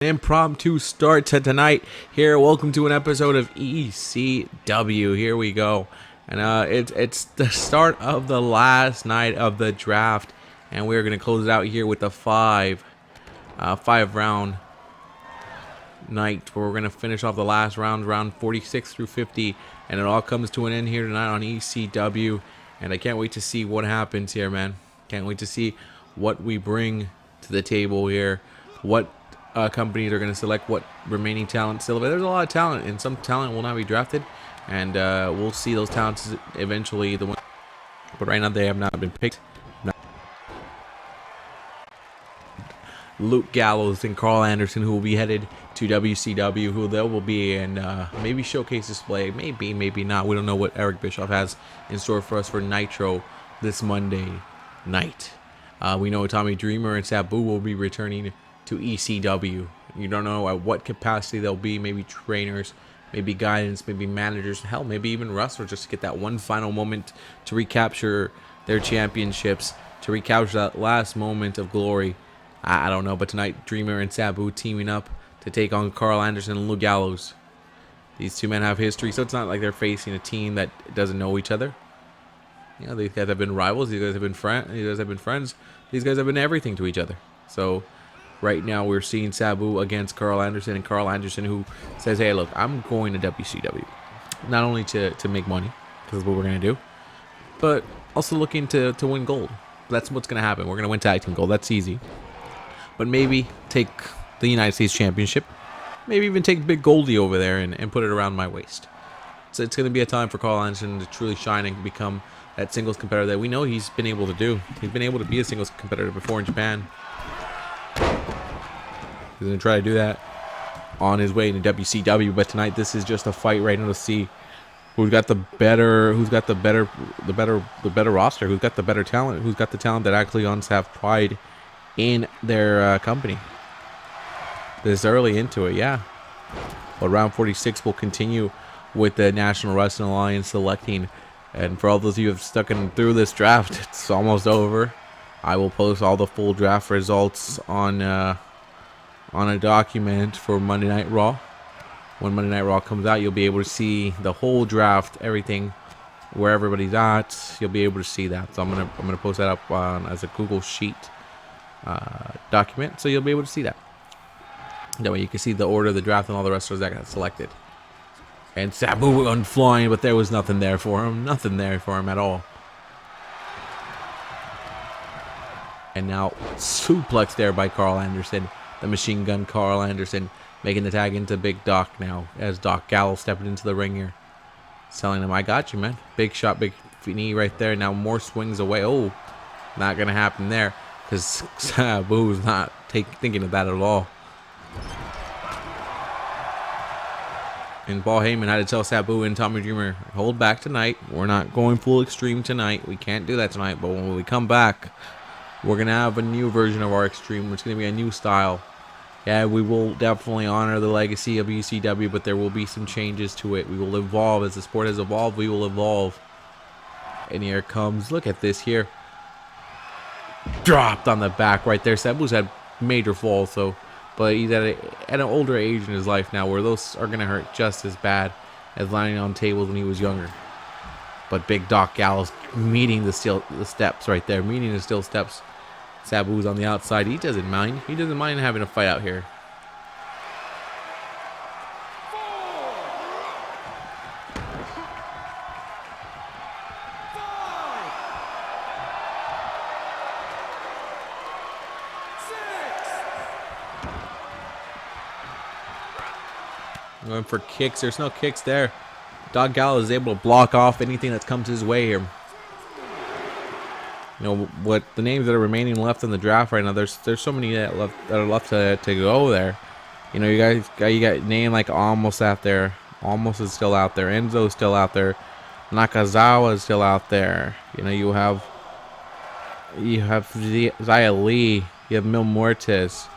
Impromptu start to tonight here. Welcome to an episode of ECW. Here we go, and it's the start of the last night of the draft, and we're gonna close it out here with a five round night where we're gonna finish off the last round 46 through 50, and it all comes to an end here tonight on ECW. And I can't wait to see what happens here, man. Can't wait to see what we bring to the table here. What companies are going to select what remaining talent still. But there's a lot of talent, and some talent will not be drafted, and we'll see those talents eventually. But right now they have not been picked. Luke Gallows and Carl Anderson, who will be headed to WCW, who they will be in maybe showcase display, maybe not. We don't know what Eric Bischoff has in store for us for Nitro this Monday night. We know Tommy Dreamer and Sabu will be returning to ECW. You don't know at what capacity they'll be. Maybe trainers, maybe guidance, maybe managers, hell, maybe even wrestlers, just to get that one final moment to recapture their championships, to recapture that last moment of glory. I don't know, but tonight Dreamer and Sabu teaming up to take on Carl Anderson and Luke Gallows. These two men have history, so it's not like they're facing a team that doesn't know each other. You know, these guys have been rivals. These guys have been friends. These guys have been everything to each other. So right now we're seeing Sabu against Carl Anderson, and Carl Anderson who says, hey, look, I'm going to WCW. Not only to make money, because that's what we're going to do, but also looking to win gold. That's what's going to happen. We're going to win tag team gold. That's easy. But maybe take the United States Championship. Maybe even take Big Goldie over there and put it around my waist. So it's going to be a time for Carl Anderson to truly shine and become that singles competitor that we know he's been able to do. He's been able to be a singles competitor before in Japan. He's going to try to do that on his way to WCW. But tonight, this is just a fight right now to see who's got the better roster, who's got the better talent, who's got the talent that actually wants to have pride in their company. This early into it, yeah. But round 46 will continue with the National Wrestling Alliance selecting. And for all those of you who have stuck in through this draft, it's almost over. I will post all the full draft results on a document for Monday Night Raw. When Monday Night Raw comes out, you'll be able to see the whole draft, everything, where everybody's at. You'll be able to see that. So I'm gonna post that up as a Google Sheet document, so you'll be able to see that. That way you can see the order of the draft and all the wrestlers that got selected. And Sabu went flying, but there was nothing there for him. Nothing there for him at all. And now suplex there by Carl Anderson. The machine gun Carl Anderson making the tag into Big Doc now as Doc Gallows stepping into the ring here. Telling him, I got you, man. Big shot, big knee right there. Now more swings away. Oh, not going to happen there because Sabu's not thinking of that at all. And Paul Heyman had to tell Sabu and Tommy Dreamer, hold back tonight. We're not going full extreme tonight. We can't do that tonight. But when we come back, we're going to have a new version of our extreme. It's going to be a new style. Yeah, we will definitely honor the legacy of ECW, but there will be some changes to it. We will evolve. As the sport has evolved, we will evolve. And here it comes. Look at this here. Dropped on the back right there. Sabu's had major falls, but he's at an older age in his life now where those are going to hurt just as bad as lying on tables when he was younger. But Big Doc Gallows meeting the steps right there. Meeting the steel steps. Sabu's on the outside. He doesn't mind. He doesn't mind having a fight out here. Going for kicks. There's no kicks there. Doc Gallows is able to block off anything that comes his way here. You know what? The names that are remaining left in the draft right now. There's so many that are left to go there. You know, you got name like Almost out there. Almost is still out there. Enzo's still out there. Nakazawa is still out there. You know, you have Xia Li. You have Mil Muertes.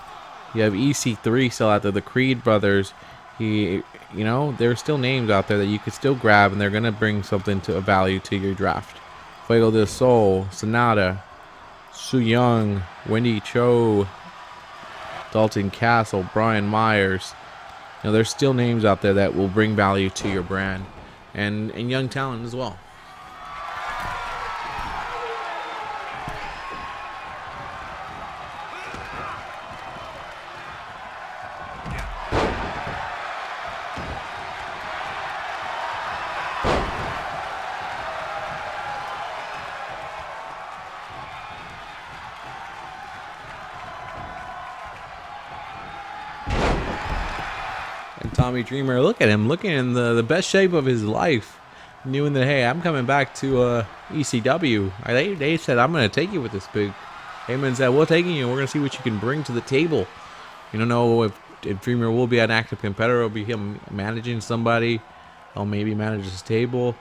You have EC3 still out there. The Creed brothers. You know, there's still names out there that you could still grab, and they're gonna bring something to a value to your draft. Fuego del Sol, Sonata, Su Young, Wendy Cho, Dalton Castle, Brian Myers. You know, there's still names out there that will bring value to your brand, and young talent as well. And Tommy Dreamer, look at him, looking in the best shape of his life, knowing that, hey, I'm coming back to ECW. They said, I'm going to take you with this big. Heyman said, we're taking you. We're going to see what you can bring to the table. You don't know if Dreamer will be an active competitor or be him managing somebody. Or maybe manage his table.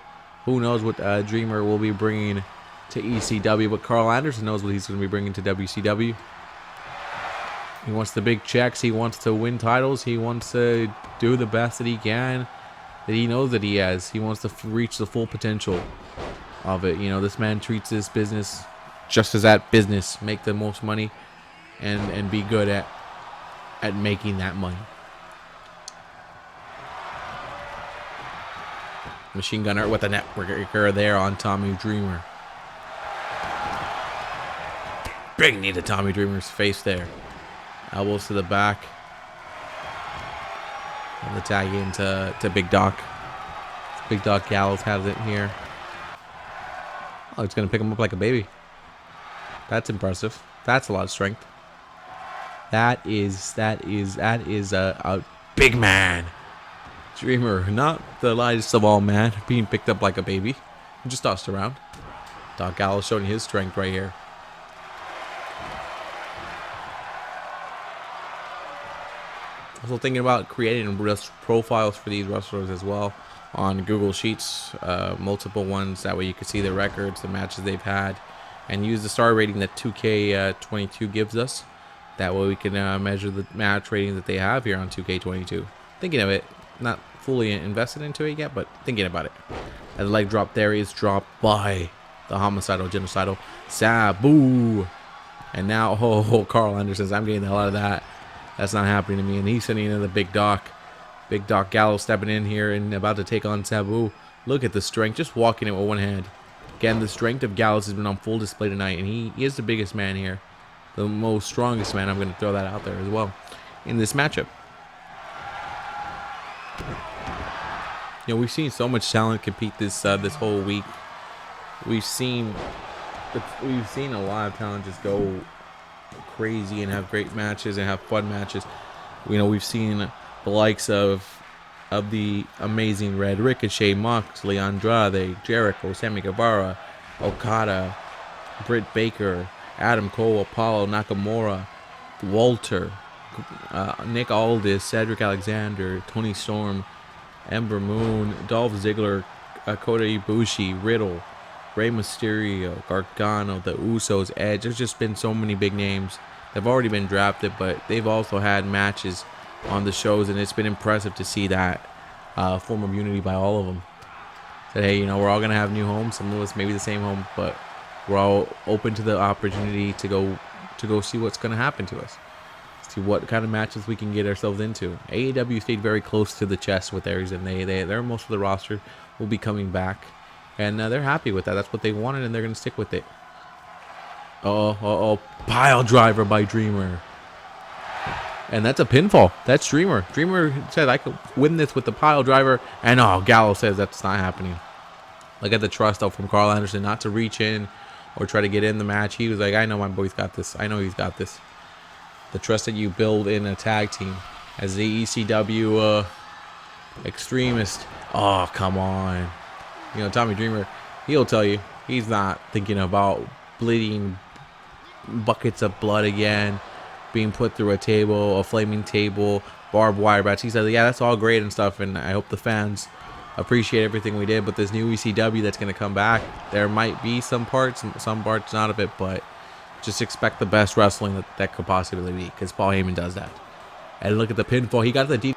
Who knows what Dreamer will be bringing to ECW. But Carl Anderson knows what he's going to be bringing to WCW. He wants the big checks. He wants to win titles. He wants to do the best that he can, that he knows that he has. He wants to reach the full potential of it. You know, this man treats this business just as that business. Make the most money and be good at making that money. Machine Gunner with a networker there on Tommy Dreamer. Big knee to Tommy Dreamer's face there. Elbows to the back. And the tag in to Big Doc. Big Doc Gallows has it here. Oh, it's going to pick him up like a baby. That's impressive. That's a lot of strength. That is a big man. Dreamer, not the lightest of all man, being picked up like a baby. Just tossed around. Doc Gallows showing his strength right here. Also thinking about creating profiles for these wrestlers as well on Google Sheets, multiple ones. That way you can see the records, the matches they've had, and use the star rating that 2K22 gives us. That way we can measure the match rating that they have here on 2K22. Thinking of it, not fully invested into it yet, but thinking about it. As the leg drop there is dropped by the homicidal, genocidal Sabu. And now, Carl Anderson says, I'm getting the hell out of that. That's not happening to me. And he's sending in the Big Doc. Big Doc Gallows stepping in here and about to take on Sabu. Look at the strength, just walking it with one hand. Again, the strength of Gallows has been on full display tonight, and he is the biggest man here. The most strongest man. I'm going to throw that out there as well in this matchup. You know, we've seen so much talent compete this whole week. We've seen a lot of talent just go crazy and have great matches and have fun matches. You know, we've seen the likes of the amazing Red, Ricochet, Moxley, Andrade, Jericho, Sammy Guevara, Okada, Britt Baker, Adam Cole, Apollo, Nakamura, Walter, Nick Aldis, Cedric Alexander, Tony Storm, Ember Moon, Dolph Ziggler, Kota Ibushi, Riddle, Rey Mysterio, Gargano, the Usos, Edge. There's just been so many big names. They've already been drafted, but they've also had matches on the shows, and it's been impressive to see that form of unity by all of them. That, hey, you know, we're all going to have new homes. Some of us maybe the same home, but we're all open to the opportunity to go see what's going to happen to us. See what kind of matches we can get ourselves into. AEW stayed very close to the chest with theirs, and they're most of the roster will be coming back. And they're happy with that. That's what they wanted, and they're going to stick with it. Pile driver by Dreamer. And that's a pinfall. That's Dreamer. Dreamer said, I could win this with the pile driver. And Gallows says that's not happening. Look at the trust, though, from Carl Anderson not to reach in or try to get in the match. He was like, I know my boy's got this. I know he's got this. The trust that you build in a tag team as the ECW extremist. Oh, come on. You know, Tommy Dreamer, he'll tell you he's not thinking about bleeding buckets of blood again, being put through a table, a flaming table, barbed wire bats. He says, yeah, that's all great and stuff, and I hope the fans appreciate everything we did, but this new ECW that's going to come back, there might be some parts not of it, but just expect the best wrestling that could possibly be, because Paul Heyman does that. And look at the pinfall. He got the deep.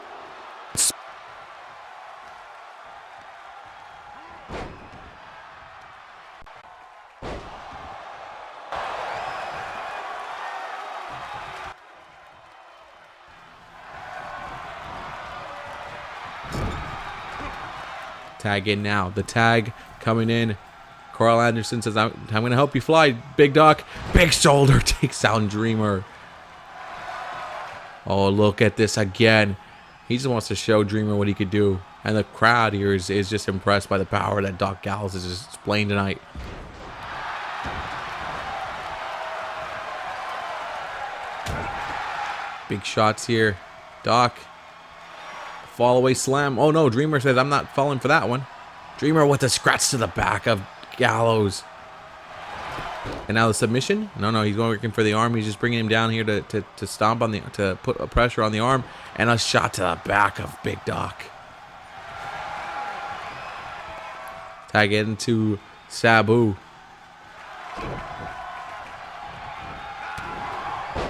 Tag in now. The tag coming in. Carl Anderson says, I'm going to help you fly, Big Doc. Big shoulder takes down Dreamer. Oh, look at this again. He just wants to show Dreamer what he could do. And the crowd here is just impressed by the power that Doc Gallows is displaying tonight. Big shots here. Doc. Fall away slam. Oh no, Dreamer says, I'm not falling for that one. Dreamer with a scratch to the back of Gallows. And now the submission. No, he's going working for the arm. He's just bringing him down here to stomp on to put a pressure on the arm. And a shot to the back of Big Doc. Tag into Sabu.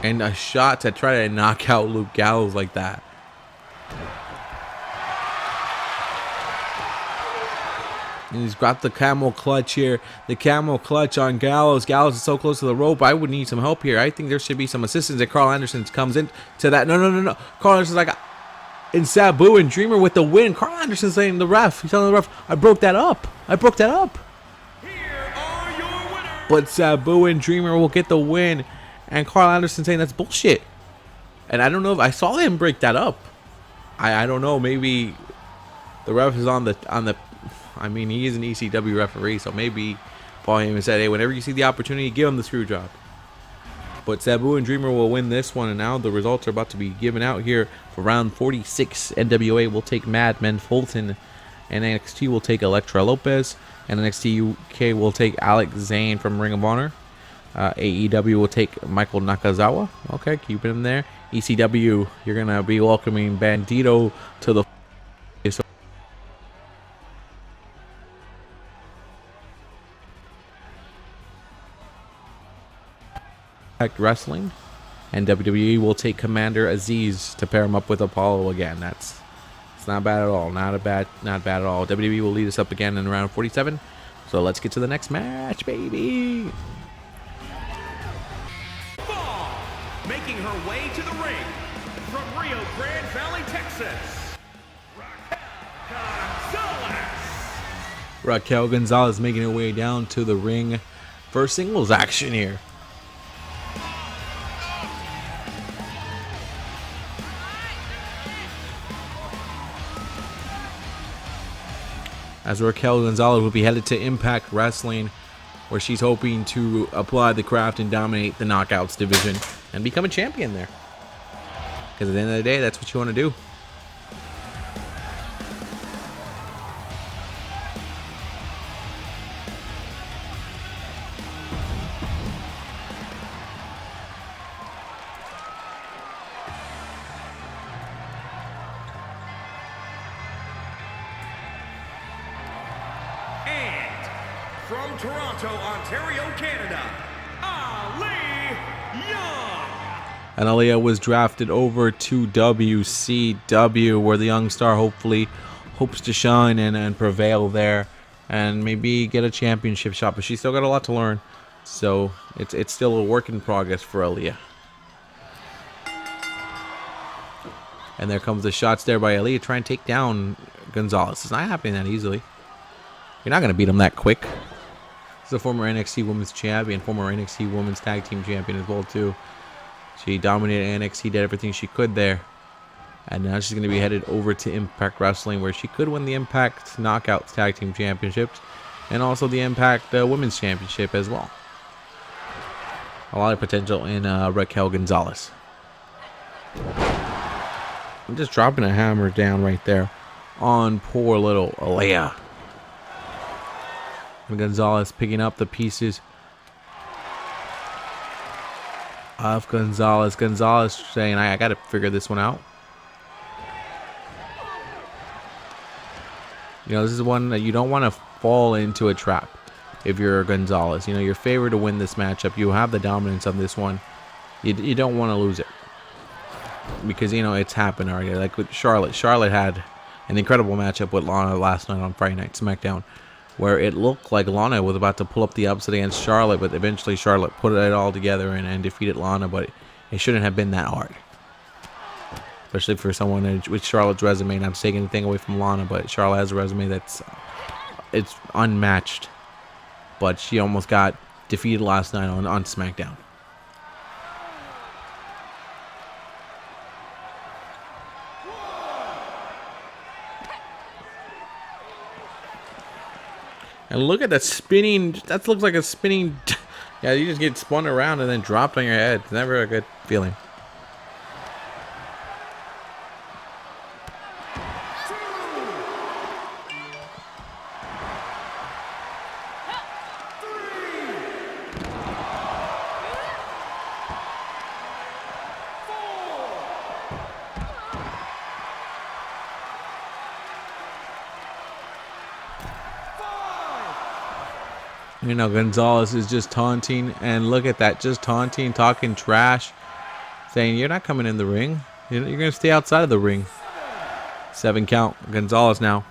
And a shot to try to knock out Luke Gallows like that. And he's got the camel clutch here. The camel clutch on Gallows. Gallows is so close to the rope. I would need some help here. I think there should be some assistance. And Carl Anderson comes in to that. No. Carl Anderson's like, and Sabu and Dreamer with the win. Carl Anderson's saying the ref. He's telling the ref, I broke that up. Here are your winners. But Sabu and Dreamer will get the win. And Carl Anderson saying that's bullshit. And I don't know if I saw him break that up. I don't know. Maybe the ref is on the. I mean, he is an ECW referee, so maybe Paul Heyman said, hey, whenever you see the opportunity, give him the screw job. But Sabu and Dreamer will win this one, and now the results are about to be given out here for round 46. NWA will take Madman Fulton, and NXT will take Elektra Lopez, and NXT UK will take Alex Zane from Ring of Honor. AEW will take Michael Nakazawa. Okay, keeping him there. ECW, you're going to be welcoming Bandito to the Wrestling, and WWE will take Commander Aziz to pair him up with Apollo again. It's not bad at all. Not bad at all. WWE will lead us up again in round 47. So let's get to the next match, baby. Making her way to the ring from Rio Grande Valley, Texas, Raquel Gonzalez making her way down to the ring for singles action here. As Raquel Gonzalez will be headed to Impact Wrestling, where she's hoping to apply the craft and dominate the Knockouts division and become a champion there. Because at the end of the day, that's what you want to do. From Toronto, Ontario, Canada, Ali Young. And Aaliyah was drafted over to WCW, where the young star hopefully hopes to shine and prevail there and maybe get a championship shot. But she's still got a lot to learn. So it's still a work in progress for Aaliyah. And there comes the shots there by Aaliyah trying to take down Gonzalez. It's not happening that easily. You're not going to beat him that quick. She's a former NXT Women's Champion, former NXT Women's Tag Team Champion as well, too. She dominated NXT, did everything she could there. And now she's going to be headed over to Impact Wrestling, where she could win the Impact Knockouts Tag Team Championships and also the Impact Women's Championship as well. A lot of potential in Raquel Gonzalez. I'm just dropping a hammer down right there on poor little Aaliyah. And Gonzalez picking up the pieces of Gonzalez. Gonzalez saying, I got to figure this one out. You know, this is one that you don't want to fall into a trap if you're Gonzalez. You know, you're favored to win this matchup. You have the dominance of this one. You don't want to lose it. Because, you know, it's happened already. Like with Charlotte. Charlotte had an incredible matchup with Lana last night on Friday Night SmackDown, where it looked like Lana was about to pull up the upset against Charlotte, but eventually Charlotte put it all together and defeated Lana, but it shouldn't have been that hard. especially for someone with Charlotte's resume. Not to take anything away from Lana, but Charlotte has a resume it's unmatched. But she almost got defeated last night on SmackDown. And look at that spinning. That looks like a spinning. Yeah, you just get spun around and then dropped on your head. It's never a good feeling. You know, Gonzalez is just taunting, and look at that, just taunting, talking trash, saying, you're not coming in the ring. You're going to stay outside of the ring. 7 count, Gonzalez now.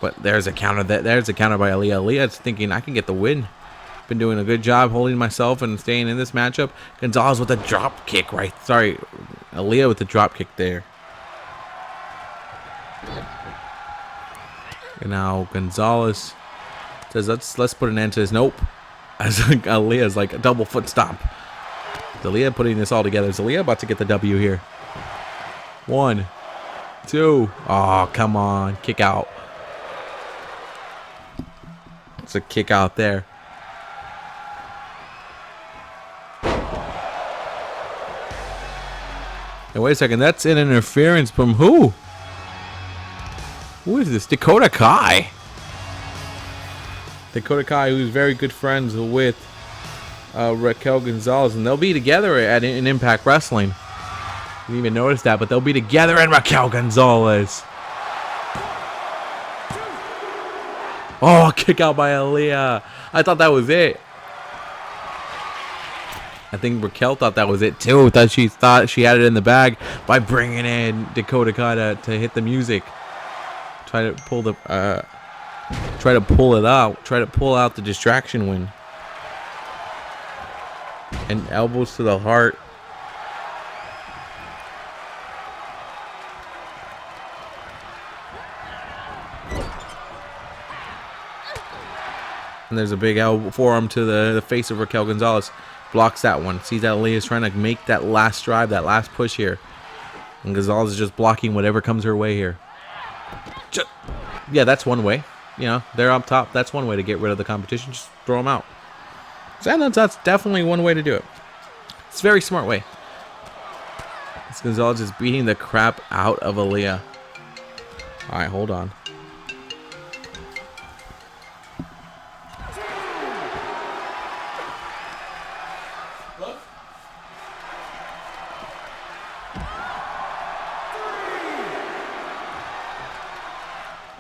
But there's a counter. There's a counter by Aaliyah. Aaliyah's thinking, I can get the win. Been doing a good job holding myself and staying in this matchup. Gonzalez with a drop kick, right? Sorry, Aaliyah with the drop kick there. And now Gonzalez says, let's put an end to this. Nope. As Aaliyah's like a double foot stomp. Aaliyah putting this all together. Is Aaliyah about to get the W here? 1, 2. Oh, come on. Kick out. It's a kick out there. And wait a second. That's an interference from who? Who is this? Dakota Kai. Dakota Kai, who's very good friends with Raquel Gonzalez, and they'll be together in Impact Wrestling. You didn't even notice that, but they'll be together in Raquel Gonzalez. Oh, kick out by Aaliyah. I thought that was it. I think Raquel thought that was it too. Thought she had it in the bag by bringing in Dakota Kai to hit the music. Try to pull it out. Try to pull out the distraction win. And elbows to the heart. And there's a big elbow forearm to the face of Raquel Gonzalez. Blocks that one. Sees that Aaliyah's trying to make that last drive, that last push here. And Gonzalez is just blocking whatever comes her way here. Yeah, that's one way. You know, they're up top. That's one way to get rid of the competition. Just throw them out. So that's definitely one way to do it. It's a very smart way. This Gonzalez is beating the crap out of Aaliyah. All right, hold on.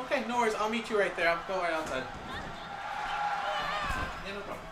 Okay, no worries. I'll meet you right there. I'll go right outside. Yeah, no problem.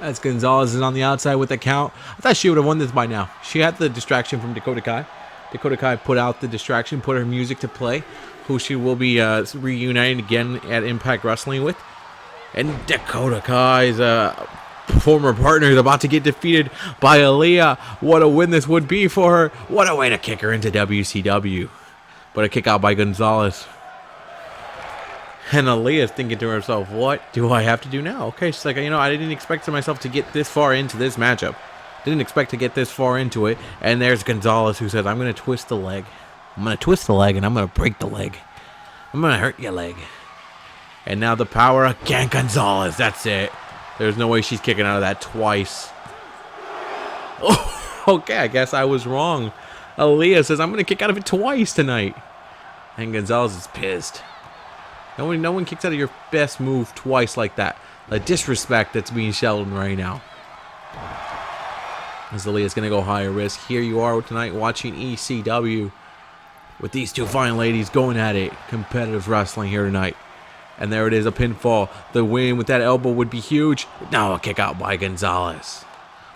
As Gonzalez is on the outside with the count. I thought she would have won this by now. She had the distraction from Dakota Kai. Dakota Kai put out the distraction, put her music to play, who she will be reuniting again at Impact Wrestling with. And Dakota Kai's former partner is about to get defeated by Aaliyah. What a win this would be for her. What a way to kick her into WCW. But a kick out by Gonzalez. And Aaliyah's thinking to herself, what do I have to do now? Okay, she's like, I didn't expect myself to get this far into this matchup. Didn't expect to get this far into it. And there's Gonzalez who says, I'm going to twist the leg. I'm going to twist the leg and I'm going to break the leg. I'm going to hurt your leg. And now the power again, Gonzalez. That's it. There's no way she's kicking out of that twice. Oh, okay, I guess I was wrong. Aaliyah says, I'm going to kick out of it twice tonight. And Gonzalez is pissed. No one kicks out of your best move twice like that. The disrespect that's being shown right now. As Aaliyah's going to go higher risk. Here you are tonight watching ECW with these two fine ladies going at it. Competitive wrestling here tonight. And there it is, a pinfall. The win with that elbow would be huge. No, a kick out by Gonzalez.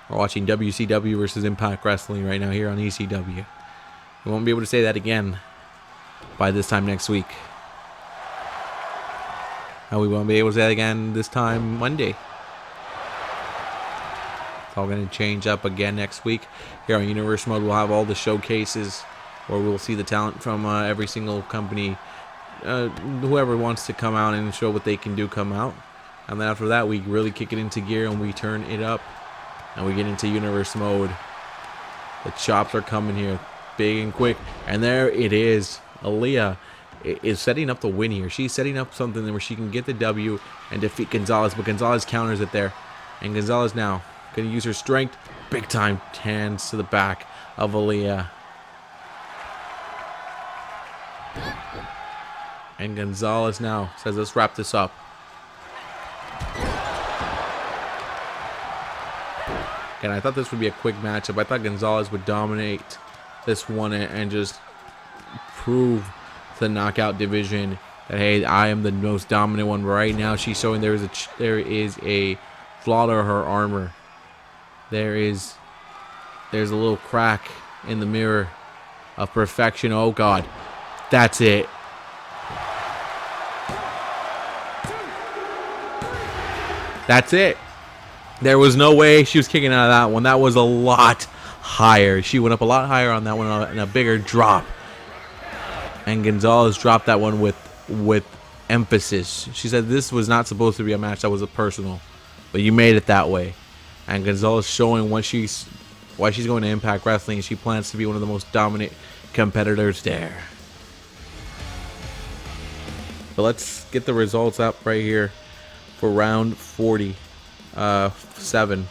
We're watching WCW versus Impact Wrestling right now here on ECW. We won't be able to say that again by this time next week. And we won't be able to say that again this time Monday. It's all going to change up again next week. Here on Universe Mode, we'll have all the showcases where we'll see the talent from every single company. Whoever wants to come out and show what they can do, come out. And then after that, we really kick it into gear and we turn it up. And we get into Universe Mode. The chops are coming here big and quick. And there it is. Aaliyah is setting up the win here. She's setting up something where she can get the W and defeat Gonzalez. But Gonzalez counters it there. And Gonzalez now going to use her strength. Big time hands to the back of Aaliyah. And Gonzalez now says, let's wrap this up. And I thought this would be a quick matchup. I thought Gonzalez would dominate this one and just prove to the knockout division that, hey, I am the most dominant one. Right now, she's showing there is a flaw to her armor. There's a little crack in the mirror of perfection. Oh, God. That's it. That's it. There was no way she was kicking out of that one. That was a lot higher. She went up a lot higher on that one and a bigger drop. And Gonzalez dropped that one with emphasis. She said this was not supposed to be a match. That was a personal. But you made it that way. And Gonzalez showing why she's going to Impact Wrestling. She plans to be one of the most dominant competitors there. But let's get the results up right here for round 47.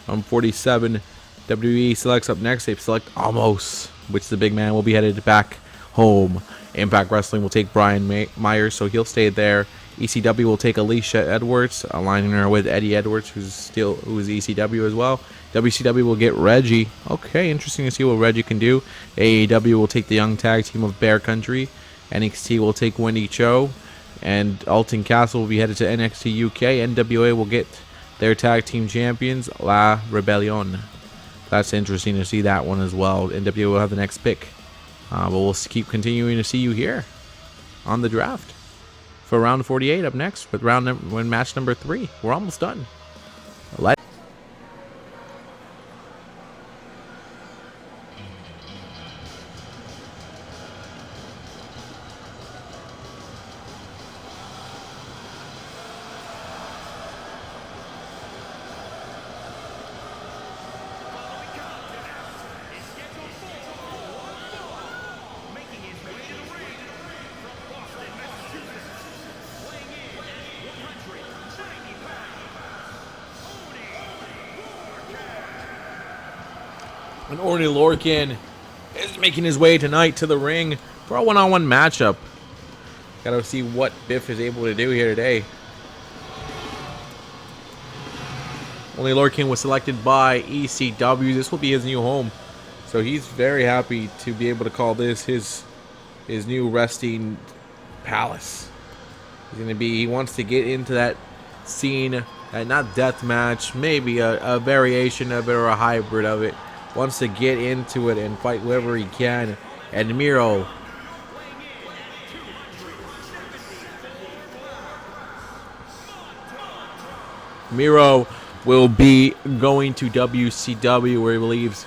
Round 47, WWE selects up next. They select Almost, which the big man will be headed back home. Impact Wrestling will take Brian Myers, so he'll stay there. ECW will take Alicia Edwards, aligning her with Eddie Edwards, who's ECW as well. WCW will get Reggie. Okay, interesting to see what Reggie can do. AEW will take the young tag team of Bear Country. NXT will take Wendy Cho. And Alton Castle will be headed to NXT UK. NWA will get their tag team champions, La Rebellion. That's interesting to see that one as well. NWA will have the next pick. But we'll keep continuing to see you here on the draft for round 48 up next with match number 3. We're almost done. And Orny Lorcan is making his way tonight to the ring for a one-on-one matchup. Gotta see what Biff is able to do here today. Only Lorcan was selected by ECW. This will be his new home. So he's very happy to be able to call this his new resting palace. He wants to get into that scene, not death match, maybe a variation of it or a hybrid of it. Wants to get into it and fight whoever he can. And Miro will be going to WCW, where he believes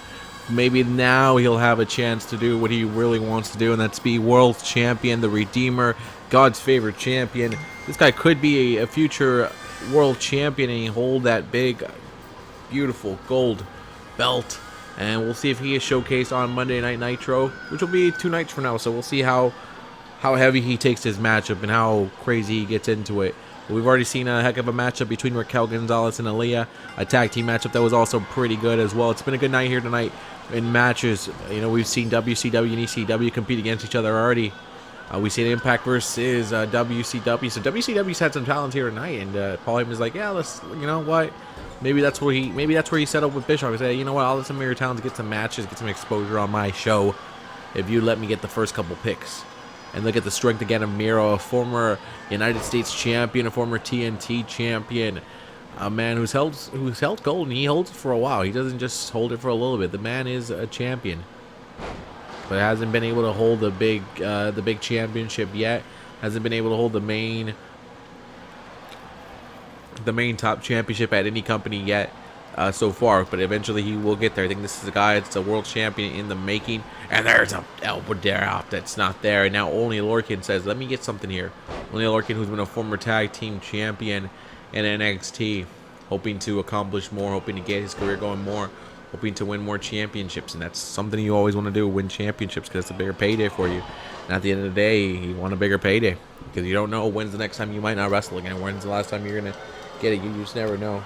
maybe now he'll have a chance to do what he really wants to do, and that's be world champion, the Redeemer, God's favorite champion. This guy could be a future world champion and hold that big, beautiful gold belt. And we'll see if he is showcased on Monday Night Nitro, which will be 2 nights from now. So we'll see how heavy he takes his matchup and how crazy he gets into it. We've already seen a heck of a matchup between Raquel Gonzalez and Aaliyah, a tag team matchup that was also pretty good as well. It's been a good night here tonight in matches. You know, we've seen WCW and ECW compete against each other already. We've seen Impact versus WCW. So WCW's had some talent here tonight, and Paul Heyman's like, yeah, let's, you know what? Maybe that's where he set up with Bischoff. He said, you know what, I'll let some of your talents get some matches, get some exposure on my show if you let me get the first couple picks. And look at the strength again of Miro, a former United States champion, a former TNT champion, a man who's held gold, and he holds it for a while. He doesn't just hold it for a little bit. The man is a champion, but hasn't been able to hold the big championship yet. Hasn't been able to hold the main top championship at any company yet so far, but eventually he will get there. I think this is a guy that's a world champion in the making. And there's a elbow drop that's not there. And now Only Lorcan says, let me get something here. Only Lorcan, who's been a former tag team champion in NXT, hoping to accomplish more, hoping to get his career going more, hoping to win more championships. And that's something you always want to do, win championships, because it's a bigger payday for you. And at the end of the day, you want a bigger payday, because you don't know when's the next time you might not wrestle again. When's the last time you're going to get it. You just never know.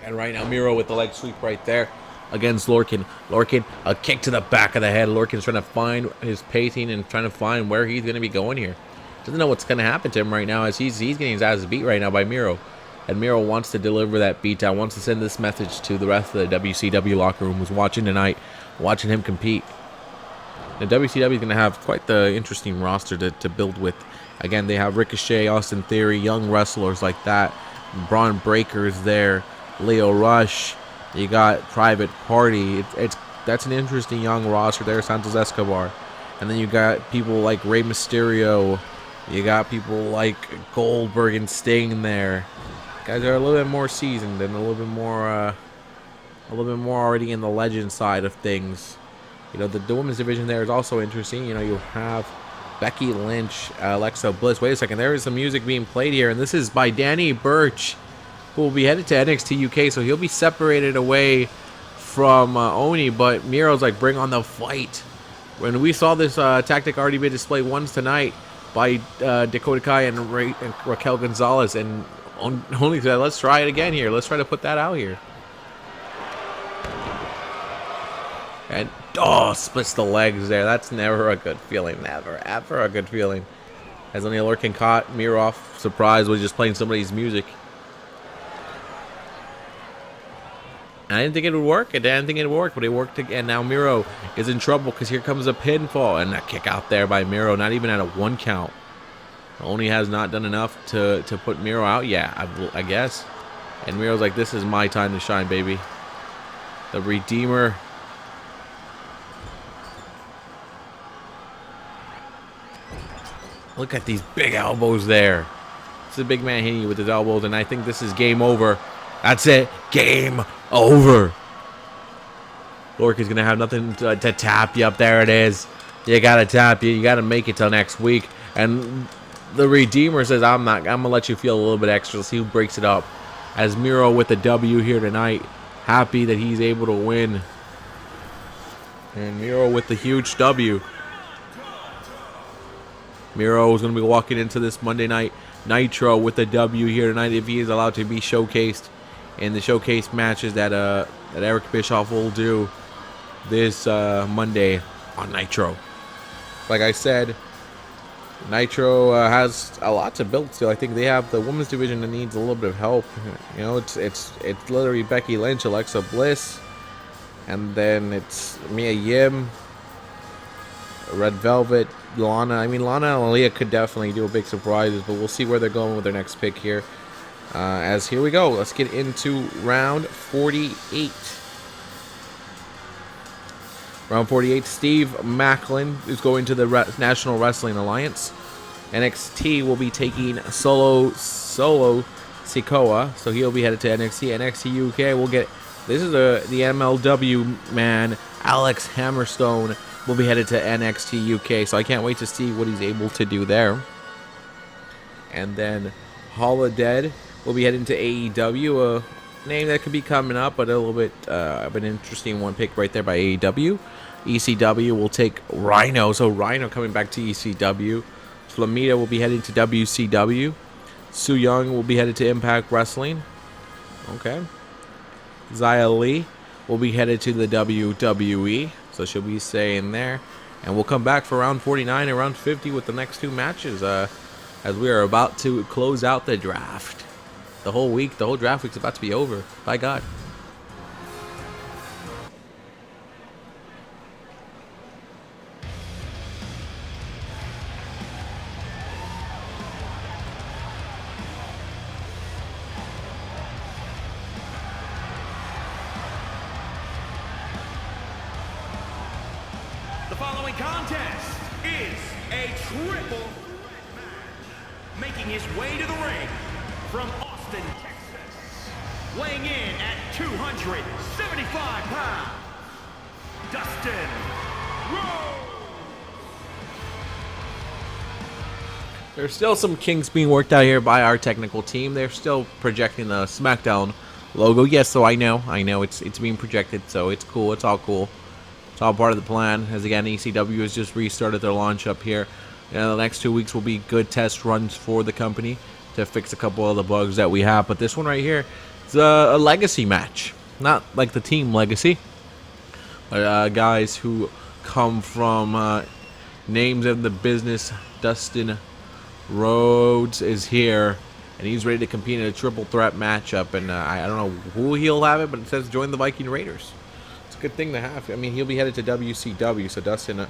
And right now, Miro with the leg sweep right there against Lorcan. Lorcan, a kick to the back of the head. Lorcan's trying to find his pacing and trying to find where he's going to be going here. Doesn't know what's going to happen to him right now, as he's getting his ass beat right now by Miro. And Miro wants to deliver that beatdown, wants to send this message to the rest of the WCW locker room who's watching tonight, watching him compete. The WCW is going to have quite the interesting roster to build with. Again, they have Ricochet, Austin Theory, young wrestlers like that. Braun Breaker's there. Leo Rush, you got Private Party. That's an interesting young roster there. Santos Escobar, and then you got people like Rey Mysterio. You got people like Goldberg and Sting there. Guys are a little bit more seasoned and a little bit more already in the legend side of things. You know, the women's division there is also interesting. You know, you have Becky Lynch, Alexa Bliss. Wait a second, there is some music being played here, and this is by Danny Burch, who will be headed to NXT UK, so he'll be separated away from Oni, but Miro's like, bring on the fight. When we saw this tactic already be displayed once tonight by Dakota Kai and Raquel Gonzalez, and Oni said, let's try it again here. Let's try to put that out here. And, splits the legs there. That's never a good feeling. Never, ever a good feeling. As Only Lorcan caught Miro off surprise was just playing somebody's music. I didn't think it would work. I didn't think it would work, but it worked again. Now Miro is in trouble because here comes a pinfall and a kick out there by Miro. Not even at a 1 count. Only has not done enough to put Miro out. Yeah, I guess. And Miro's like, this is my time to shine, baby. The Redeemer. Look at these big elbows there. It's a big man hitting you with his elbows, and I think this is game over. That's it. Game over. Lorcan's going to have nothing to tap you up. There it is. You got to tap you. You got to make it till next week. And the Redeemer says, I'm going to let you feel a little bit extra. See who breaks it up. As Miro with the W here tonight. Happy that he's able to win. And Miro with the huge W. Miro is going to be walking into this Monday Night Nitro with the W here tonight, if he is allowed to be showcased in the showcase matches that Eric Bischoff will do this Monday on Nitro. Like I said, Nitro has a lot to build still. I think they have the women's division that needs a little bit of help. You know, it's literally Becky Lynch, Alexa Bliss, and then it's Mia Yim, Red Velvet, Lana. I mean, Lana and Aaliyah could definitely do a big surprises, but we'll see where they're going with their next pick here. As here we go. Let's get into round 48. Round 48, Steve Macklin is going to the National Wrestling Alliance. NXT will be taking Solo Sikoa, so he'll be headed to NXT. NXT UK will get, this is the MLW man, Alex Hammerstone, will be headed to NXT UK, so I can't wait to see what he's able to do there. And then Holodead will be heading to AEW, a name that could be coming up, but a little bit of an interesting one picked right there by AEW. ECW will take Rhino, so Rhino coming back to ECW. Flamita will be heading to WCW. Su Young will be headed to Impact Wrestling. Okay. Xia Li will be headed to the WWE. So she'll be staying there. And we'll come back for round 49 and round 50 with the next two matches. As we are about to close out the draft. The whole draft week's about to be over. By God. The following contest is a triple threat match. Making his way to the ring from Austin, Texas, weighing in at 275 pounds, Dustin Rhodes. There's still some kinks being worked out here by our technical team. They're still projecting the SmackDown logo. Yes, so I know it's being projected, so it's cool. It's all cool. It's all part of the plan. As again, ECW has just restarted their launch up here. The next 2 weeks will be good test runs for the company to fix a couple of the bugs that we have. But this one right here is a legacy match. Not like the team legacy, but guys who come from names in the business. Dustin Rhodes is here, and he's ready to compete in a triple threat matchup. And I don't know who he'll have it, but it says join the Viking Raiders. It's a good thing to have. I mean, he'll be headed to WCW, so Dustin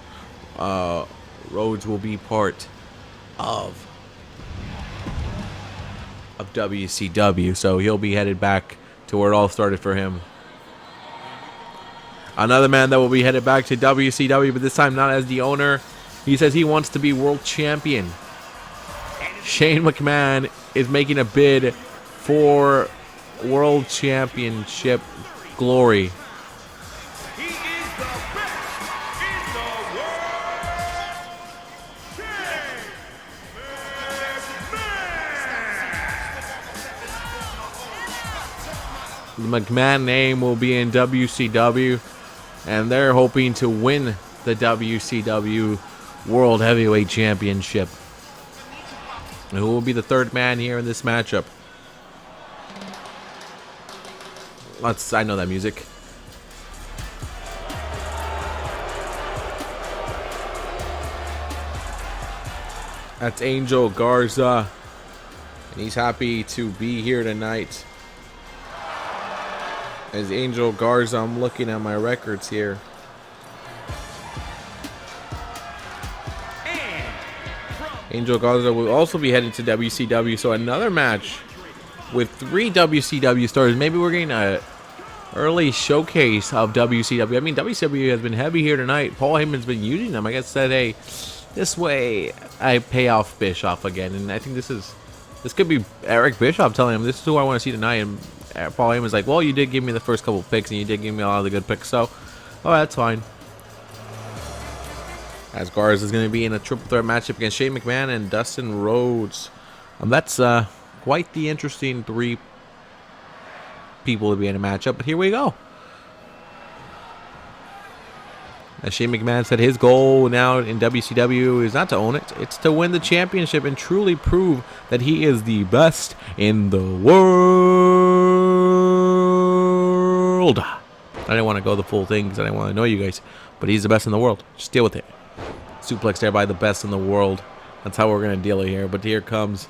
Rhodes will be part of WCW, so he'll be headed back to where it all started for him. Another man that will be headed back to WCW, but this time not as the owner. He says he wants to be world champion. Shane McMahon is making a bid for world championship glory. He is the best in the world. Shane McMahon. The McMahon name will be in WCW, and they're hoping to win the WCW World Heavyweight Championship. And who will be the third man here in this matchup? I know that music. That's Angel Garza, and he's happy to be here tonight. As Angel Garza, I'm looking at my records here. Angel Garza will also be heading to WCW, so another match with 3 WCW stars. Maybe we're getting an early showcase of WCW. I mean, WCW has been heavy here tonight. Paul Heyman's been using them. I guess said, hey, this way I pay off Bischoff again. And I think this could be Eric Bischoff telling him, this is who I want to see tonight. And Paul Heyman's like, well, you did give me the first couple picks, and you did give me a lot of the good picks, so, oh, that's fine. As Garza is going to be in a triple threat matchup against Shane McMahon and Dustin Rhodes. That's quite the interesting 3 people to be in a matchup, but here we go. As Shane McMahon said, his goal now in WCW is not to own it, it's to win the championship and truly prove that he is the best in the world. I didn't want to go the full thing because I didn't want to annoy you guys, but he's the best in the world. Just deal with it. Suplex there by the best in the world. That's how we're going to deal it here. But here comes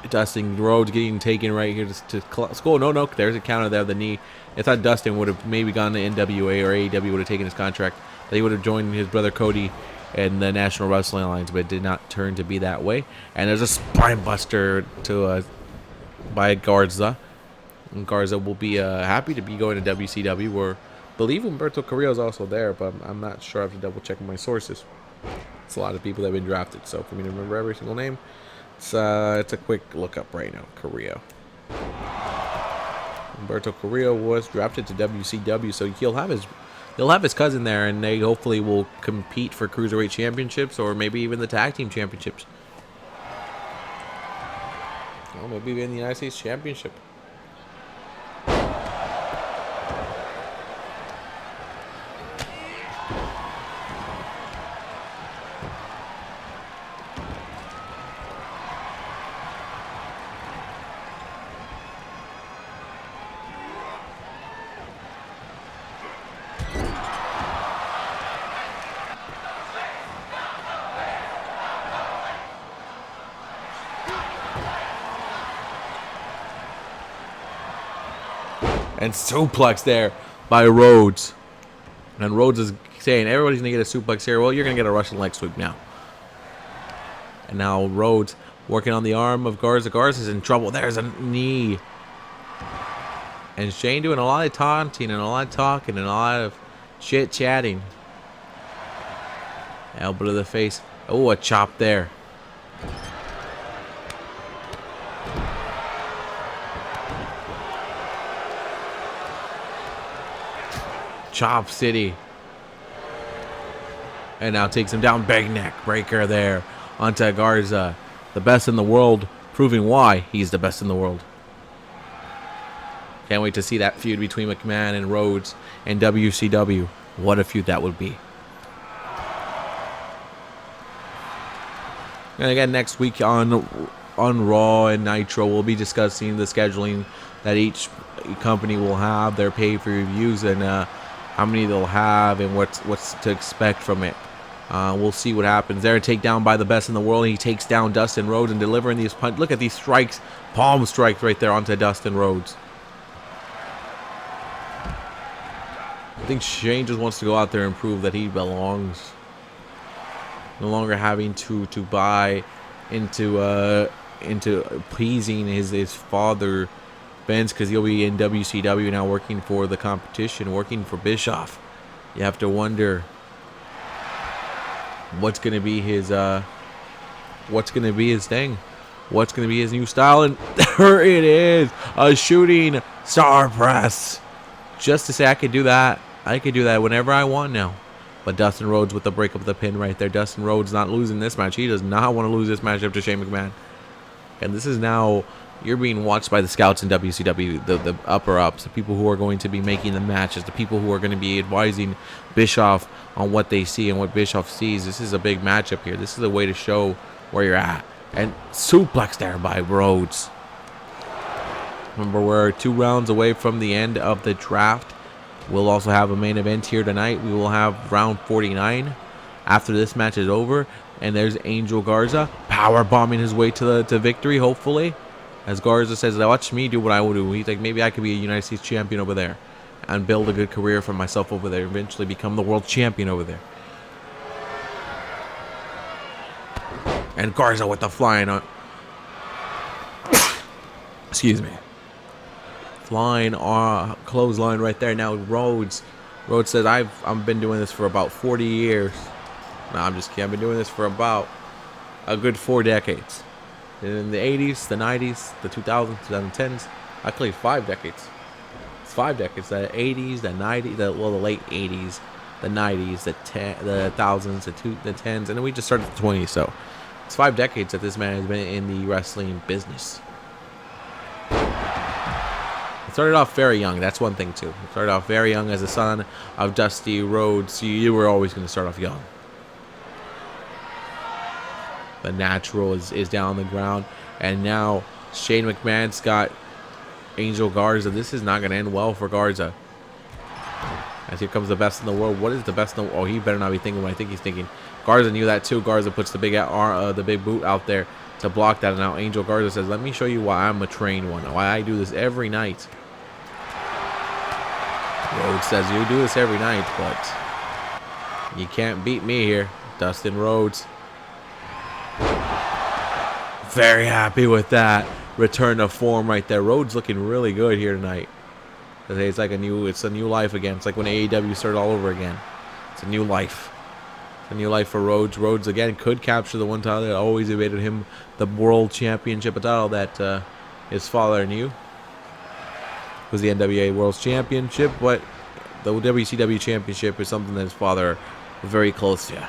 Dustin Rhodes getting taken right here to score. No, there's a counter there, the knee. If not, Dustin would have maybe gone to NWA or AEW, would have taken his contract. That he would have joined his brother Cody in the National Wrestling Alliance, but it did not turn to be that way. And there's a spine buster by Garza. And Garza will be happy to be going to WCW, where I believe Humberto Carrillo is also there, but I'm not sure. I have to double check my sources. It's a lot of people that have been drafted, so for me to remember every single name, it's a quick look up right now. Carrillo. Humberto Carrillo was drafted to WCW, so he'll have his cousin there, and they hopefully will compete for Cruiserweight Championships or maybe even the Tag Team Championships. Or maybe even the United States Championship. And suplex there by Rhodes. And Rhodes is saying, everybody's going to get a suplex here. Well, you're going to get a Russian leg sweep now. And now Rhodes working on the arm of Garza. Garza's in trouble. There's a knee. And Shane doing a lot of taunting and a lot of talking and a lot of chit-chatting. Elbow to the face. Oh, a chop there. Chop City. And now takes him down. Big neck breaker there onto Garza. The best in the world, proving why he's the best in the world. Can't wait to see that feud between McMahon and Rhodes and WCW. What a feud that would be. And again, next week on Raw and Nitro, we'll be discussing the scheduling that each company will have, their pay-per-views, and how many they'll have, and what's to expect from it. We'll see what happens. There, takedown by the best in the world. He takes down Dustin Rhodes and delivering these punches. Look at these strikes, palm strikes right there onto Dustin Rhodes. I think Shane just wants to go out there and prove that he belongs. No longer having to buy into pleasing his father Vince, because he'll be in WCW now, working for the competition, working for Bischoff. You have to wonder what's gonna be his thing, what's gonna be his new style. And there it is, a shooting star press. Just to say, I could do that whenever I want now. But Dustin Rhodes with the break of the pin right there. Dustin Rhodes not losing this match. He does not want to lose this match up to Shane McMahon. And this is now, you're being watched by the scouts in WCW, the upper-ups, the people who are going to be making the matches, the people who are going to be advising Bischoff on what they see and what Bischoff sees. This is a big matchup here. This is a way to show where you're at. And suplex there by Rhodes. Remember, we're 2 rounds away from the end of the draft. We'll also have a main event here tonight. We will have round 49 after this match is over. And there's Angel Garza power bombing his way to victory, hopefully. As Garza says, watch me do what I will do. He's like, maybe I could be a United States champion over there and build a good career for myself over there. Eventually become the world champion over there. And Garza with the flying on. Excuse me. Flying clothesline right there. Now Rhodes says, I've been doing this for about 40 years. No, I'm just kidding. I've been doing this for about a good 4 decades. In the 80s, the 90s, the 2000s, 2010s, I played 5 decades. It's 5 decades. The 80s, the 90s, the late 80s, the 90s, the thousands, the 10s, and then we just started the 20s. So it's 5 decades that this man has been in the wrestling business. He started off very young. That's one thing too. He started off very young as a son of Dusty Rhodes. You were always going to start off young. The Natural is down on the ground. And now Shane McMahon's got Angel Garza. This is not going to end well for Garza. As here comes the best in the world. What is the best in the world? Oh, he better not be thinking what I think he's thinking. Garza knew that too. Garza puts the big boot out there to block that. And now Angel Garza says, let me show you why I'm a trained one. Why I do this every night. Rhodes says, you do this every night, but you can't beat me here. Dustin Rhodes. Very happy with that return to form right there. Rhodes looking really good here tonight. It's like it's a new life again. It's like when AEW started all over again. It's a new life. It's a new life for Rhodes. Rhodes again could capture the one title that always evaded him, the World Championship, a title that his father knew was the NWA World Championship, but the WCW Championship is something that his father was very close to.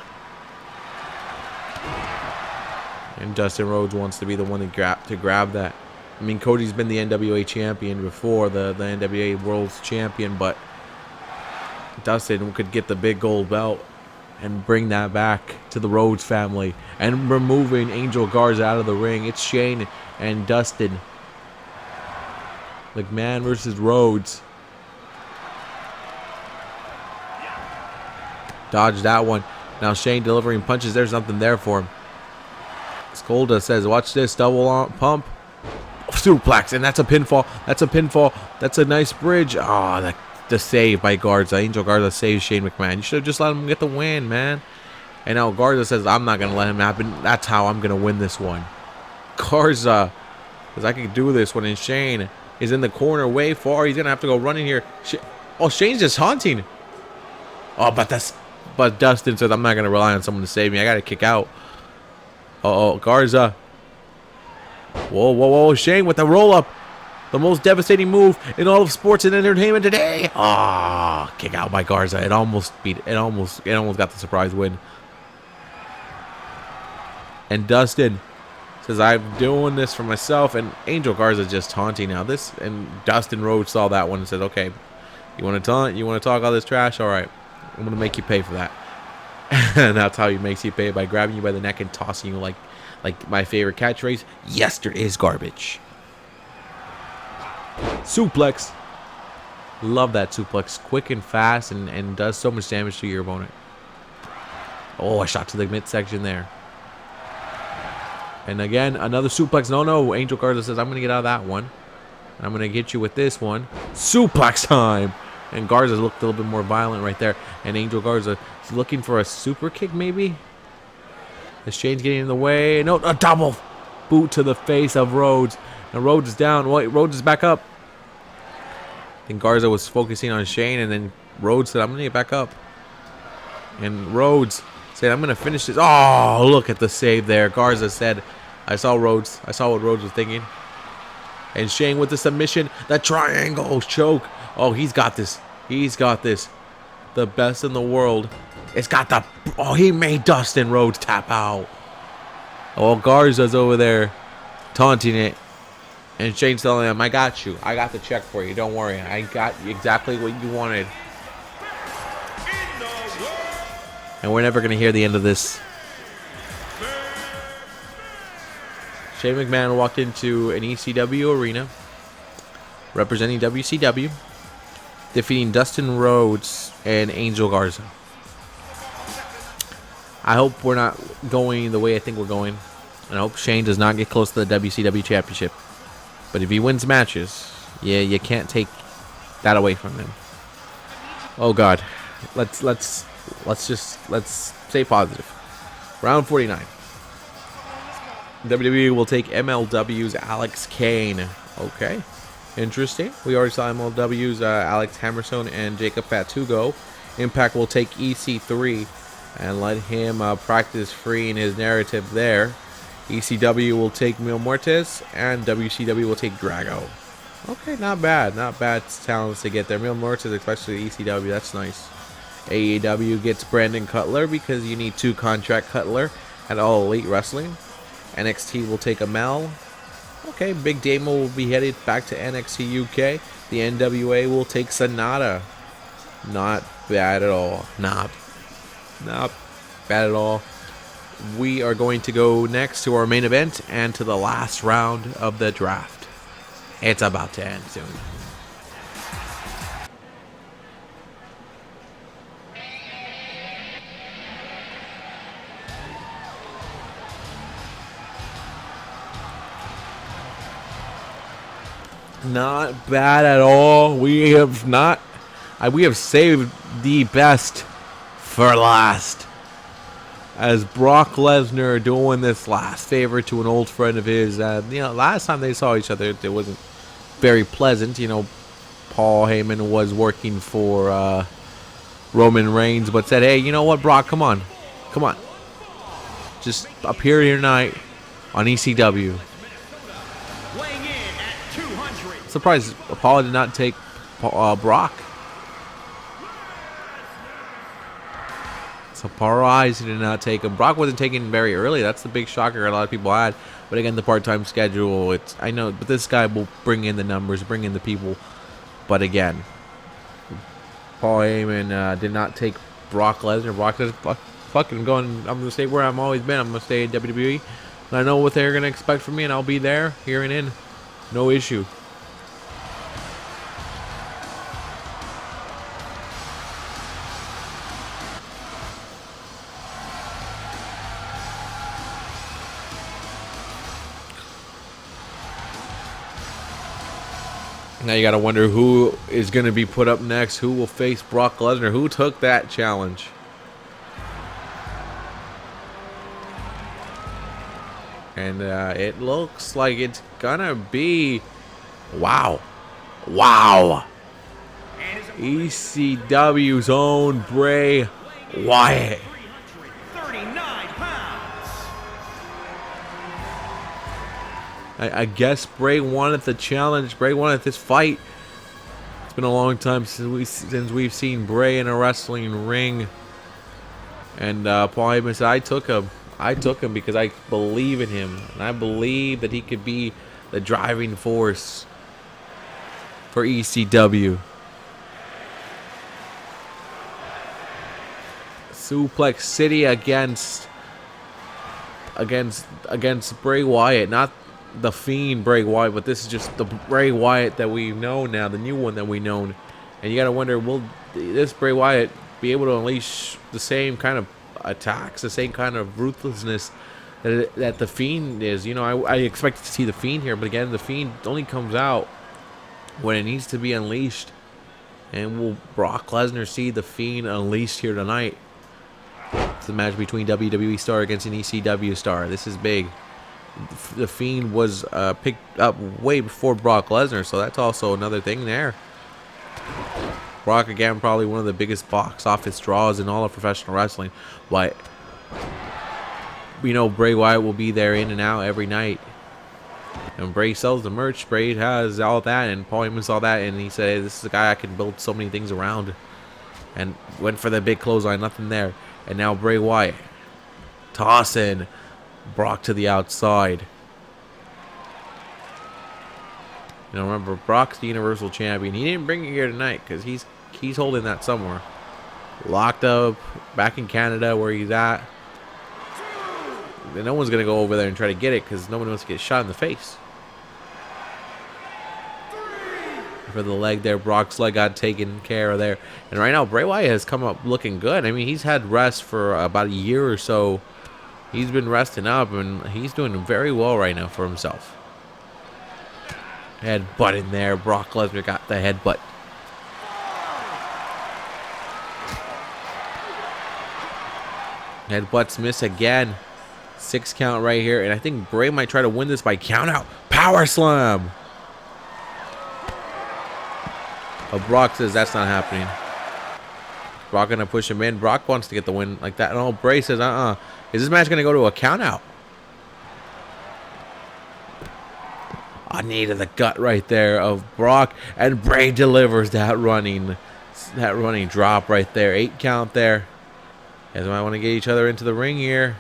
And Dustin Rhodes wants to be the one to grab that. I mean, Cody's been the NWA champion before, the NWA World Champion, but Dustin could get the big gold belt and bring that back to the Rhodes family. And removing Angel Garza out of the ring. It's Shane and Dustin. McMahon versus Rhodes. Dodged that one. Now Shane delivering punches. There's nothing there for him. Skolda says, watch this double pump. suplex, and that's a pinfall. That's a pinfall. That's a nice bridge. Oh, the save by Garza. Angel Garza saves Shane McMahon. You should have just let him get the win, man. And now Garza says, I'm not going to let him happen. That's how I'm going to win this one. Garza, because I can do this one. And Shane is in the corner way far. He's going to have to go running here. Oh, Shane's just haunting. Oh, but Dustin says, I'm not going to rely on someone to save me. I got to kick out. Uh-oh, Garza. Whoa, whoa, whoa. Shane with the roll-up. The most devastating move in all of sports and entertainment today. Ah, kick out by Garza. It almost got the surprise win. And Dustin says, I'm doing this for myself. And Angel Garza just taunting now. And Dustin Rhodes saw that one and said, okay, you want to taunt? You want to talk all this trash? All right, I'm going to make you pay for that. And that's how he makes you pay, by grabbing you by the neck and tossing you like my favorite catchphrase, yesterday's garbage. Suplex. Love that suplex. Quick and fast and does so much damage to your opponent. Oh, a shot to the midsection there. And again, another suplex. No. Angel Garza says, I'm going to get out of that one. And I'm going to get you with this one. Suplex time. And Garza looked a little bit more violent right there. And Angel Garza is looking for a super kick maybe. The Shane's getting in the way. No, a double boot to the face of Rhodes. And Rhodes is down. Wait, Rhodes is back up. And Garza was focusing on Shane, and then Rhodes said, I'm going to get back up. And Rhodes said, I'm going to finish this. Oh, look at the save there. Garza said, I saw Rhodes. I saw what Rhodes was thinking. And Shane with the submission. The triangle choke. Oh, he's got this. He's got this. The best in the world. It's got the... Oh, he made Dustin Rhodes tap out. Oh, Garza's over there taunting it. And Shane's telling him, I got you. I got the check for you. Don't worry. I got exactly what you wanted. And we're never going to hear the end of this. Shane McMahon walked into an ECW arena representing WCW, defeating Dustin Rhodes and Angel Garza. I hope we're not going the way I think we're going. And I hope Shane does not get close to the WCW Championship. But if he wins matches, yeah, you can't take that away from him. Oh God, let's stay positive. Round 49. WWE will take MLW's Alex Kane. Okay, interesting. We already saw MLW's Alex Hammerstone and Jacob Fatu go. Impact will take EC3 and let him practice free in his narrative there. ECW will take Mil Muertes, and WCW will take Drago. Okay, not bad. Not bad talents to get there. Mil Muertes, especially ECW, that's nice. AEW gets Brandon Cutler because you need 2 contract Cutler at All Elite Wrestling. NXT will take Amel. Okay, Big Damo will be headed back to NXT UK. The NWA will take Sonata. Not bad at all. Not bad at all. We are going to go next to our main event and to the last round of the draft. It's about to end soon. Not bad at all. We have saved the best for last. As Brock Lesnar doing this last favor to an old friend of his. Last time they saw each other, it wasn't very pleasant. Paul Heyman was working for Roman Reigns, but said, hey, you know what, Brock, come on. Just appear here tonight on ECW. Surprised Paul did not take Brock. Surprised he did not take him. Brock wasn't taken very early. That's the big shocker a lot of people had. But again, the part-time schedule, I know, but this guy will bring in the numbers, bring in the people. But again, Paul Heyman did not take Brock Lesnar. Brock said, fuck it, I'm going to stay where I've always been. I'm going to stay in WWE. And I know what they're going to expect from me, and I'll be there, here and in. No issue. Now you got to wonder who is going to be put up next. Who will face Brock Lesnar? Who took that challenge? And it looks like it's going to be... Wow. Wow. ECW's own Bray Wyatt. 339 pounds. I guess Bray wanted the challenge. Bray wanted this fight. It's been a long time since we've seen Bray in a wrestling ring. And Paul Heyman said, I took him. I took him because I believe in him. And I believe that he could be the driving force for ECW. Suplex City against Bray Wyatt, not the Fiend Bray Wyatt, but this is just the Bray Wyatt that we know now, the new one that we know. And you gotta wonder, will this Bray Wyatt be able to unleash the same kind of attacks, the same kind of ruthlessness that the Fiend is? You know, I expected to see the Fiend here, but again, the Fiend only comes out when it needs to be unleashed. And will Brock Lesnar see the Fiend unleashed here tonight? It's the match between WWE star against an ECW star. This is big. The Fiend was picked up way before Brock Lesnar, so that's also another thing there. Brock, again, probably one of the biggest box office draws in all of professional wrestling. But we know Bray Wyatt will be there in and out every night. And Bray sells the merch. Bray has all that, and Paul Heyman saw that, and he said, hey, this is a guy I can build so many things around. And went for the big clothesline, nothing there. And now Bray Wyatt tossing Brock to the outside. You know, remember, Brock's the Universal Champion. He didn't bring it here tonight because he's holding that somewhere. Locked up back in Canada where he's at. And no one's going to go over there and try to get it because no one wants to get shot in the face. For the leg there, Brock's leg got taken care of there. And right now, Bray Wyatt has come up looking good. I mean, he's had rest for about a year or so. He's been resting up, and he's doing very well right now for himself. Headbutt in there. Brock Lesnar got the headbutt. Headbutts miss again. 6 count right here. And I think Bray might try to win this by count out. Power slam. But Brock says that's not happening. Brock gonna push him in. Brock wants to get the win like that. No, Bray says, Is this match gonna go to a count out? A knee to the gut right there of Brock, and Bray delivers that running drop right there. 8 count there. Guys might want to get each other into the ring here.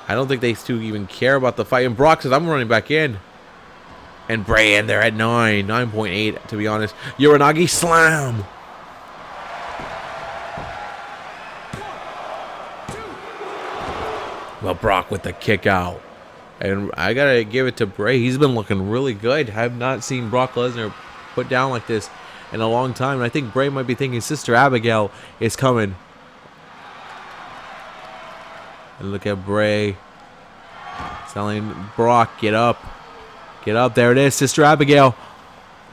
I don't think they two even care about the fight. And Brock says, I'm running back in. And Bray in there at 9.8 to be honest. Uranagi slam. Well, Brock with the kick out. And I got to give it to Bray. He's been looking really good. I have not seen Brock Lesnar put down like this in a long time. And I think Bray might be thinking Sister Abigail is coming. And look at Bray telling Brock, get up. Get up. There it is. Sister Abigail.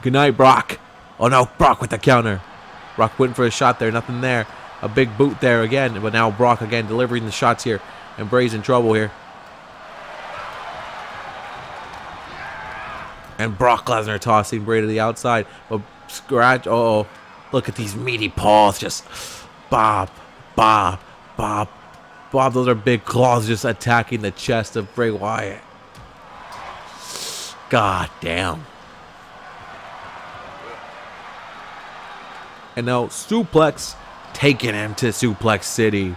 Good night, Brock. Oh, no. Brock with the counter. Brock went for a shot there. Nothing there. A big boot there again. But now Brock again delivering the shots here. And Bray's in trouble here. And Brock Lesnar tossing Bray to the outside. But scratch. Uh-oh. Look at these meaty paws. Just bob, bob, bob, bob. Those are big claws just attacking the chest of Bray Wyatt. God damn. And now suplex, taking him to Suplex City.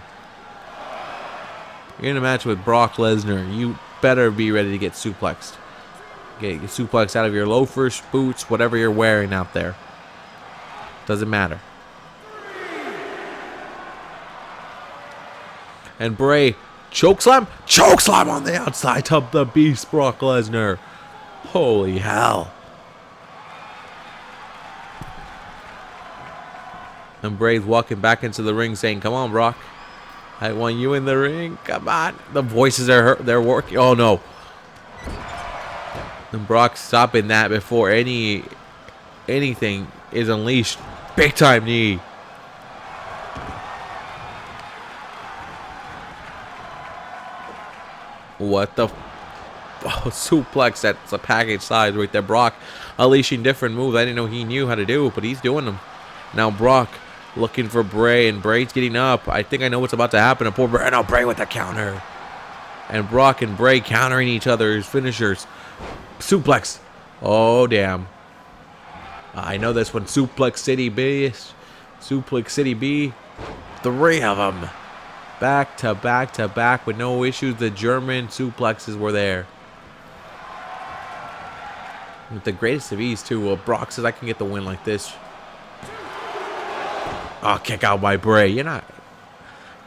You're in a match with Brock Lesnar. You better be ready to get suplexed. Get suplexed out of your loafers, boots, whatever you're wearing out there. Doesn't matter. And Bray, chokeslam? Chokeslam on the outside of the beast, Brock Lesnar. Holy hell. And Bray's walking back into the ring saying, come on, Brock. I want you in the ring. Come on. The voices are hurt. They're working. Oh, no. And Brock stopping that before any anything is unleashed. Big time knee. What the? Oh, suplex. That's a package size right there. Brock unleashing different moves. I didn't know he knew how to do, but he's doing them. Now Brock looking for Bray, and Bray's getting up. I think I know what's about to happen. And poor Bray. No, Bray with the counter. And Brock and Bray countering each other's finishers. Suplex. Oh, damn. I know this one. Suplex City B. Suplex City B. 3 of them. Back to back to back with no issues. The German suplexes were there. With the greatest of ease, too. Well, Brock says I can get the win like this. Oh, kick out by Bray. You're not...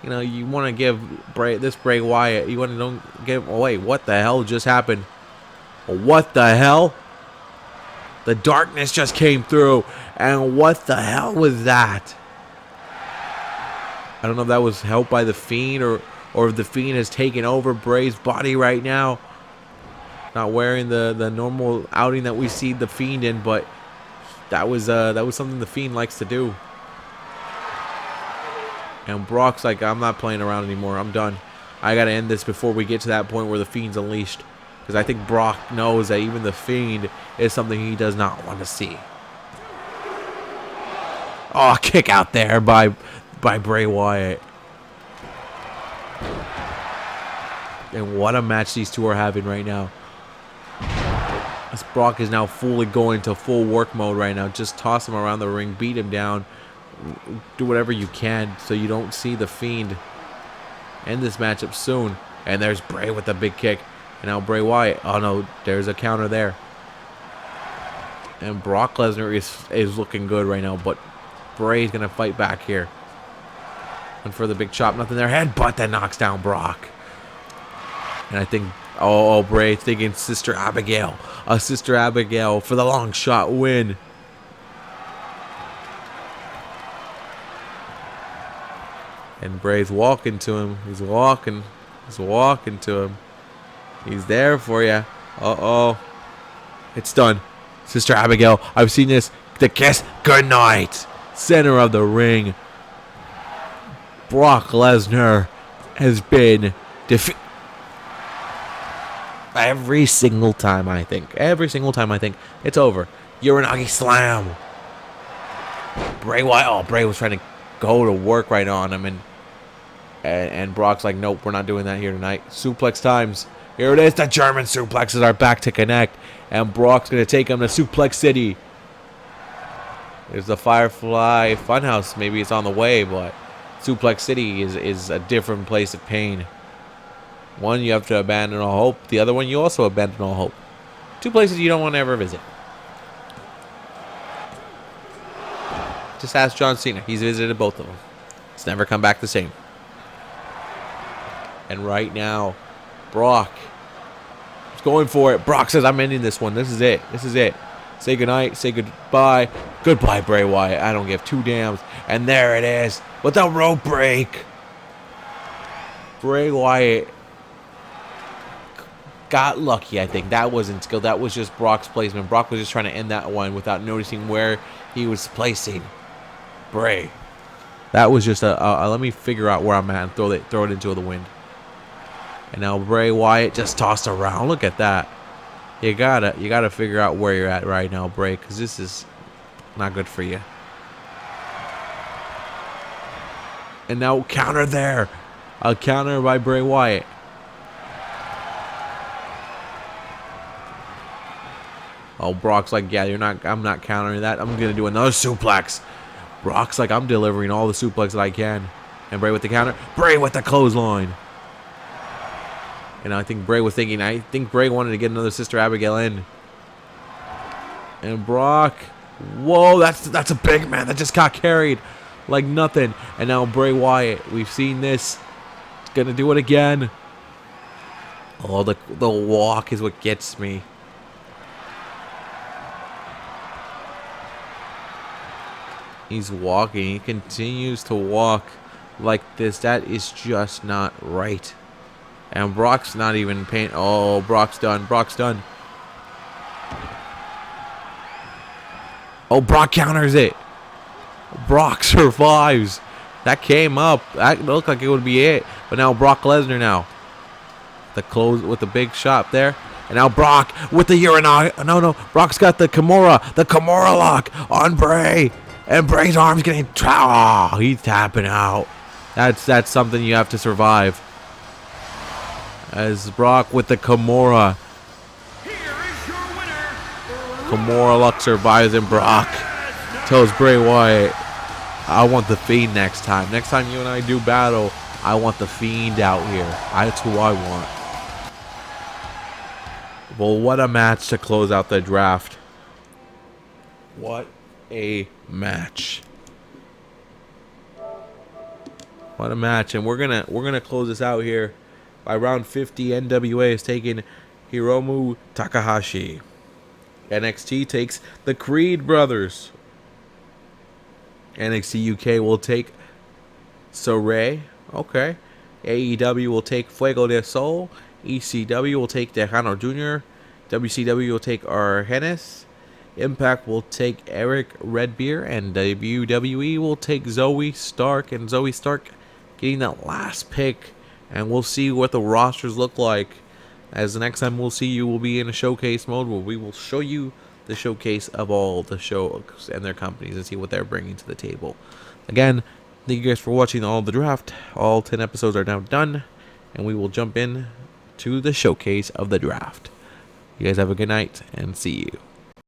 You know, you want to give Bray Wyatt, you want to don't give him away. What the hell just happened? What the hell? The darkness just came through. And what the hell was that? I don't know if that was helped by the Fiend or if the Fiend has taken over Bray's body right now. Not wearing the normal outing that we see the Fiend in, but that was something the Fiend likes to do. And Brock's like, I'm not playing around anymore. I'm done. I got to end this before we get to that point where the Fiend's unleashed. Because I think Brock knows that even the Fiend is something he does not want to see. Oh, kick out there by Bray Wyatt. And what a match these two are having right now. As Brock is now fully going to full work mode right now. Just toss him around the ring, beat him down. Do whatever you can so you don't see the Fiend end this matchup soon. And there's Bray with the big kick. And now Bray Wyatt. Oh no, there's a counter there. And Brock Lesnar is looking good right now, but Bray's going to fight back here. And for the big chop, nothing there. Headbutt that knocks down Brock. And I think, oh, Bray thinking Sister Abigail. A Sister Abigail for the long shot win. And Bray's walking to him. He's walking to him. He's there for you. Uh-oh. It's done. Sister Abigail, I've seen this. The kiss. Good night. Center of the ring. Brock Lesnar has been defeated. Every single time I think it's over. Uranagi slam. Bray Wyatt. Oh, Bray was trying to go to work right on him, and Brock's like, nope, we're not doing that here tonight. Suplex times. Here it is. The German suplexes are back to connect, and Brock's gonna take him to Suplex City. There's the Firefly Funhouse. Maybe it's on the way, but Suplex City is a different place of pain. One, you have to abandon all hope. The other one, you also abandon all hope. 2 places you don't want to ever visit. Just ask John Cena. He's visited both of them. It's never come back the same. And right now, Brock is going for it. Brock says, I'm ending this one. This is it. This is it. Say goodnight. Say goodbye. Goodbye, Bray Wyatt. I don't give 2 damns. And there it is. With the rope break. Bray Wyatt got lucky, I think. That wasn't skill. That was just Brock's placement. Brock was just trying to end that one without noticing where he was placing Bray. That was just let me figure out where I'm at and throw it into the wind. And now Bray Wyatt just tossed around. Look at that. You gotta figure out where you're at right now, Bray, because this is not good for you. And now counter there. A counter by Bray Wyatt. Oh, Brock's like, yeah, I'm not countering that. I'm gonna do another suplex. Brock's like, I'm delivering all the suplex that I can. And Bray with the counter. Bray with the clothesline. And I think Bray was thinking, I think Bray wanted to get another Sister Abigail in. And Brock, whoa, that's a big man that just got carried like nothing. And now Bray Wyatt, we've seen this. It's gonna do it again. Oh, the walk is what gets me. He's walking. He continues to walk like this. That is just not right. And Brock's not even paying. Oh, Brock's done. Brock's done. Oh, Brock counters it. Brock survives. That came up. That looked like it would be it. But now Brock Lesnar now. The close with the big shot there. And now Brock with the urinal. No. Brock's got the Kimura. The Kimura lock on Bray. And Bray's arm's getting... Oh, he's tapping out. That's something you have to survive. As Brock with the Kimura. Here is your winner. Kimura lock survives, and Brock tells Bray Wyatt, I want the Fiend next time. Next time you and I do battle, I want the Fiend out here. That's who I want. Well, what a match to close out the draft. What a match. What a match. And we're gonna close this out here. By round 50, NWA is taking Hiromu Takahashi. NXT takes the Creed brothers. NXT UK will take Soray. Okay. AEW will take Fuego del Sol. ECW will take Tejano Jr. WCW will take Argenis. Impact will take Eric Redbeer. And WWE will take Zoe Stark. And Zoe Stark getting that last pick. And we'll see what the rosters look like. As the next time we'll see you will be in a showcase mode where we will show you the showcase of all the shows and their companies and see what they're bringing to the table. Again, thank you guys for watching all the draft. All 10 episodes are now done. And we will jump in to the showcase of the draft. You guys have a good night and see you.